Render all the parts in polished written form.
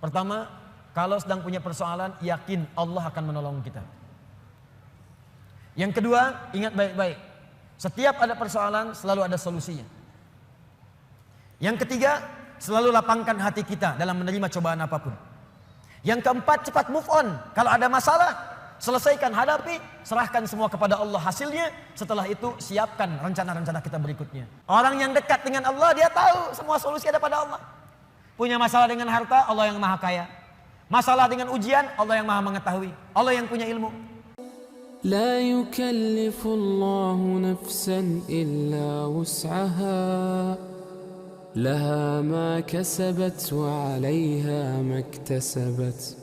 Pertama, kalau sedang punya persoalan, yakin Allah akan menolong kita. Yang kedua, ingat baik-baik. Setiap ada persoalan, selalu ada solusinya. Yang ketiga, selalu lapangkan hati kita dalam menerima cobaan apapun. Yang keempat, cepat move on. Kalau ada masalah, selesaikan, hadapi, serahkan semua kepada Allah hasilnya. Setelah itu, siapkan rencana-rencana kita berikutnya. Orang yang dekat dengan Allah, dia tahu semua solusi ada pada Allah. Punya masalah dengan harta, Allah yang maha kaya. Masalah dengan ujian, Allah yang maha mengetahui. Allah yang punya ilmu. لا يكلف الله نفسا إلا وسعها لها ما كسبت وعليها ما اكتسبت.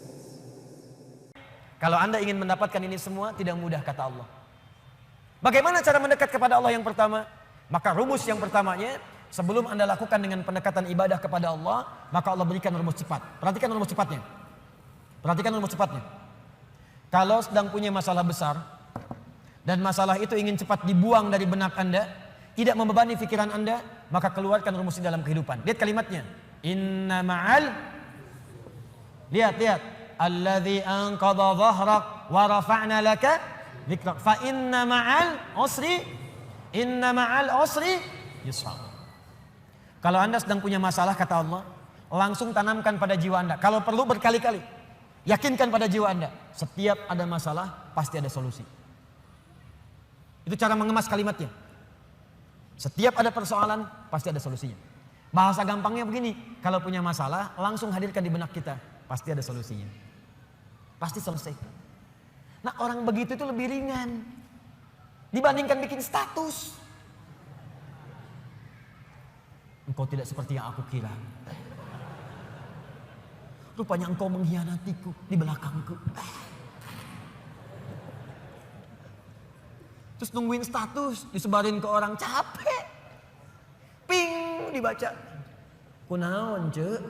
Kalau Anda ingin mendapatkan ini semua, tidak mudah kata Allah. Bagaimana cara mendekat kepada Allah yang pertama? Maka rumus yang pertamanya, sebelum Anda lakukan dengan pendekatan ibadah kepada Allah, maka Allah berikan rumus cepat. Perhatikan rumus cepatnya. Perhatikan rumus cepatnya. Kalau sedang punya masalah besar, dan masalah itu ingin cepat dibuang dari benak Anda, tidak membebani pikiran Anda, maka keluarkan rumus ini dalam kehidupan. Lihat kalimatnya. Inna ma'al. Lihat. Alladhi anqadha dhahrak wa rafa'na laka dhikrak. Fa inna ma'al usri yusra. Kalau Anda sedang punya masalah, kata Allah, langsung tanamkan pada jiwa Anda. Kalau perlu berkali-kali. Yakinkan pada jiwa Anda, setiap ada masalah, pasti ada solusi. Itu cara mengemas kalimatnya. Setiap ada persoalan, pasti ada solusinya. Bahasa gampangnya begini, kalau punya masalah, langsung hadirkan di benak kita, pasti ada solusinya. Pasti selesai. Nah, orang begitu itu lebih ringan dibandingkan bikin status. Engkau tidak seperti yang aku kira. Rupanya engkau mengkhianatiku di belakangku. Terus nungguin status, disebarin ke orang, capek. Ping, dibaca. Kunaon, cek.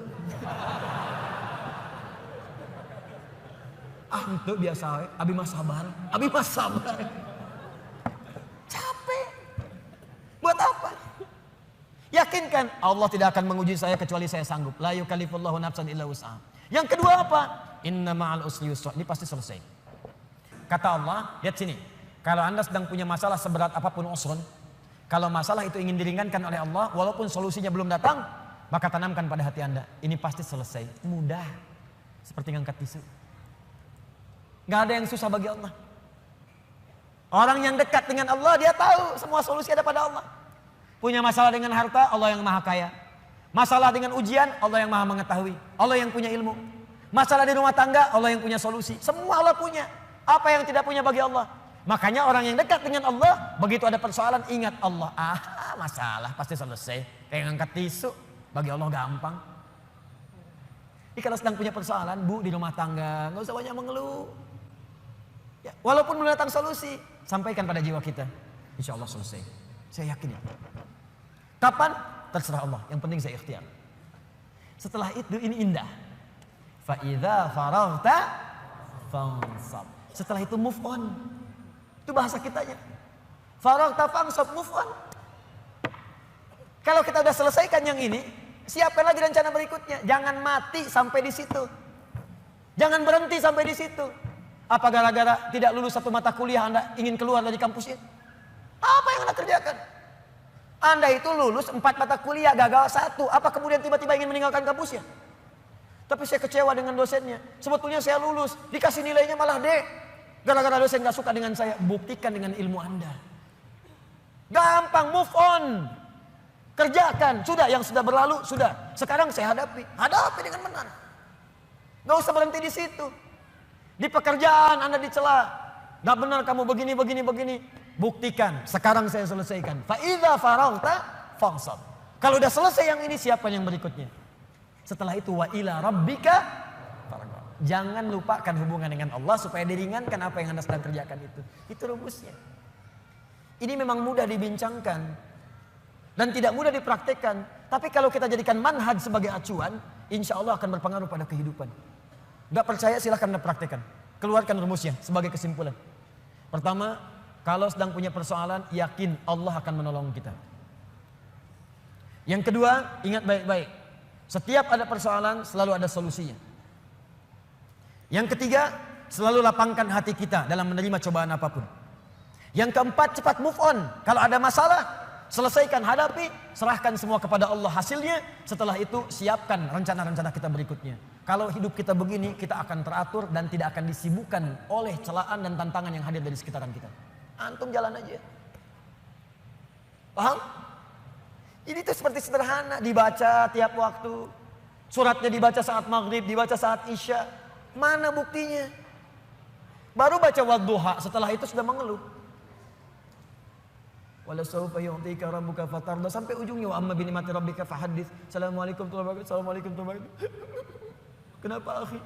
Itu biasa, abi mas sabar. Capek. Buat apa? Yakinkan Allah tidak akan menguji saya kecuali saya sanggup. La yukallifullahu nafsan illa wus'aha. Yang kedua apa? Inna ma'al usri yusra. Ini pasti selesai. Kata Allah, lihat sini. Kalau Anda sedang punya masalah seberat apapun usrun, kalau masalah itu ingin diringankan oleh Allah, walaupun solusinya belum datang, maka tanamkan pada hati Anda, ini pasti selesai. Mudah. Seperti ngangkat tisu. Gak ada yang susah bagi Allah. Orang yang dekat dengan Allah, dia tahu semua solusi ada pada Allah. Punya masalah dengan harta, Allah yang maha kaya. Masalah dengan ujian, Allah yang maha mengetahui. Allah yang punya ilmu. Masalah di rumah tangga, Allah yang punya solusi. Semua Allah punya. Apa yang tidak punya bagi Allah? Makanya orang yang dekat dengan Allah, begitu ada persoalan, ingat Allah. Masalah pasti selesai. Kayak ngangkat tisu, bagi Allah gampang. Jadi kalau sedang punya persoalan, Bu, di rumah tangga, nggak usah banyak mengeluh. Ya, walaupun belum datang solusi, sampaikan pada jiwa kita. Insya Allah selesai. Saya yakin ya. Kapan? Terserah Allah. Yang penting saya ikhtiar. Setelah itu ini indah. Fa idza faraghta fansab. Setelah itu move on. Itu bahasa kitanya. Faraghta fansab, move on. Kalau kita udah selesaikan yang ini, siapkan lagi rencana berikutnya. Jangan mati sampai di situ. Jangan berhenti sampai di situ. Apa gara-gara tidak lulus satu mata kuliah Anda ingin keluar dari kampusnya? Apa yang Anda kerjakan? Anda itu lulus 4 mata kuliah, gagal 1. Apa kemudian tiba-tiba ingin meninggalkan kampusnya? Tapi saya kecewa dengan dosennya. Sebetulnya saya lulus, dikasih nilainya malah D. Gara-gara dosen gak suka dengan saya. Buktikan dengan ilmu Anda. Gampang, move on. Kerjakan, sudah yang sudah berlalu, sudah. Sekarang saya hadapi. Hadapi dengan benar. Gak usah berhenti di situ. Di pekerjaan Anda dicela. Gak benar kamu begini. Buktikan, sekarang saya selesaikan. Fa idza faraghta fansab. Kalau udah selesai yang ini, siapkan yang berikutnya. Setelah itu wa ila rabbika farghab. Jangan lupakan hubungan dengan Allah supaya diringankan apa yang Anda sedang kerjakan itu. Itu rumusnya. Ini memang mudah dibincangkan dan tidak mudah dipraktekkan. Tapi kalau kita jadikan manhaj sebagai acuan, insya Allah akan berpengaruh pada kehidupan. Gak percaya silahkan Anda praktekkan. Keluarkan rumusnya sebagai kesimpulan. Pertama, kalau sedang punya persoalan, yakin Allah akan menolong kita. Yang kedua, ingat baik-baik. Setiap ada persoalan, selalu ada solusinya. Yang ketiga, selalu lapangkan hati kita dalam menerima cobaan apapun. Yang keempat, cepat move on. Kalau ada masalah, selesaikan, hadapi, serahkan semua kepada Allah hasilnya. Setelah itu siapkan rencana-rencana kita berikutnya. Kalau hidup kita begini, kita akan teratur dan tidak akan disibukkan oleh celaan dan tantangan yang hadir dari sekitaran kita. Antum jalan aja. Paham? Ini tuh seperti sederhana, dibaca tiap waktu. Suratnya dibaca saat maghrib, dibaca saat isya. Mana buktinya? Baru baca wadduha, setelah itu sudah mengeluh. Wala sawfa yu'tika rabbuka fatarda, sampai ujungnya wa amma bi ni'mati rabbika fahaddits. Assalamualaikum warahmatullahi wabarakatuh. Assalamualaikum warahmatullahi wabarakatuh. Kenapa akhi?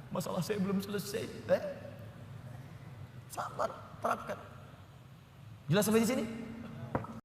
Masalah saya belum selesai. Sabar, terapkan. Jelas sampai di sini?